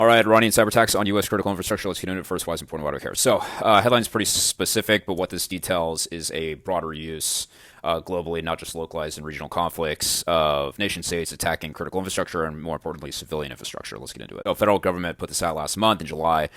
All right, Iranian cyberattacks on U.S. critical infrastructure. Let's get into it first. Why is it important? Why do we care? So, headline's pretty specific, but what this details is a broader use globally, not just localized in regional conflicts, of nation states attacking critical infrastructure and, more importantly, civilian infrastructure. Let's get into it. The federal government put this out last month in July,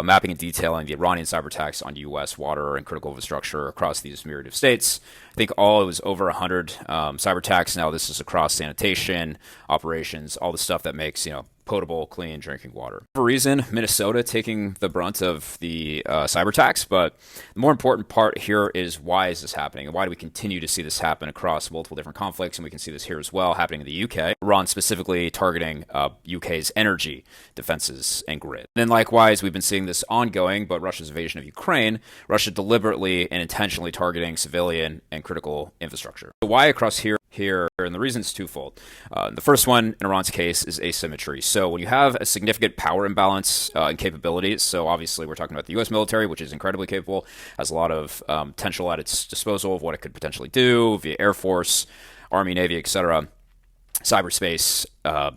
mapping and detailing the Iranian cyberattacks on U.S. water and critical infrastructure across these myriad of states. I think all it was over 100 cyberattacks. Now, this is across sanitation, operations, all the stuff that makes, potable, clean drinking water. For a reason, Minnesota taking the brunt of the cyber attacks, but the more important part here is why is this happening and why do we continue to see this happen across multiple different conflicts, and we can see this here as well happening in the UK. Iran specifically targeting UK's energy defenses and grid. And then likewise, we've been seeing this ongoing, but Russia's invasion of Ukraine, Russia deliberately and intentionally targeting civilian and critical infrastructure. So why across here, and the reason is twofold. The first one, in Iran's case, is asymmetry. So when you have a significant power imbalance in capabilities, so obviously we're talking about the U.S. military, which is incredibly capable, has a lot of potential at its disposal of what it could potentially do via Air Force, Army, Navy, etc., cyberspace,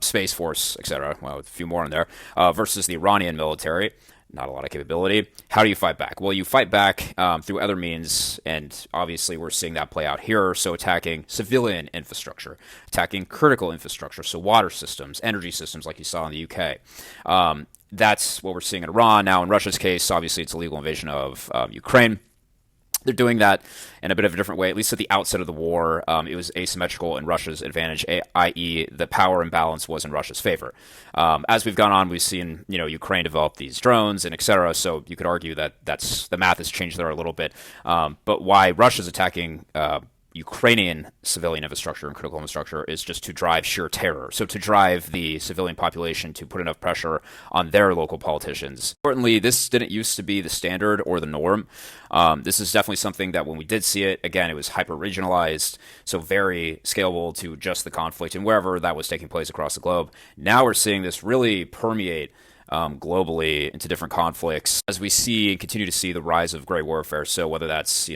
Space Force, etc., well, a few more in there, versus the Iranian military. Not a lot of capability. How do you fight back? Well, you fight back through other means, and obviously we're seeing that play out here. So attacking civilian infrastructure, attacking critical infrastructure, so water systems, energy systems like you saw in the UK. That's what we're seeing in Iran. Now, in Russia's case, obviously it's a legal invasion of Ukraine. They're doing that in a bit of a different way. At least at the outset of the war, it was asymmetrical in Russia's advantage, i.e. the power imbalance was in Russia's favor. As we've gone on, we've seen Ukraine develop these drones and et cetera. So you could argue that the math has changed there a little bit. But why Russia's attacking Ukrainian civilian infrastructure and critical infrastructure is just to drive sheer terror. So to drive the civilian population to put enough pressure on their local politicians. Importantly, this didn't used to be the standard or the norm. This is definitely something that when we did see it, again, it was hyper-regionalized, so very scalable to just the conflict and wherever that was taking place across the globe. Now we're seeing this really permeate globally into different conflicts as we see and continue to see the rise of gray warfare. So whether that's,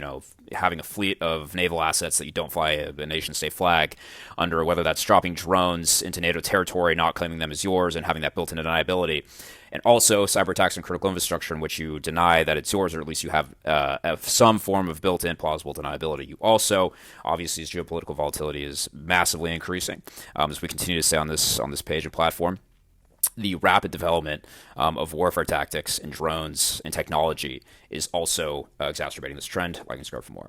having a fleet of naval assets that you don't fly a nation state flag under, whether that's dropping drones into NATO territory, not claiming them as yours and having that built-in deniability. And also cyber attacks on critical infrastructure in which you deny that it's yours, or at least you have some form of built-in plausible deniability. You also, obviously, as geopolitical volatility is massively increasing, as we continue to say on this page and platform, the rapid development of warfare tactics and drones and technology is also exacerbating this trend. Like and subscribe for more.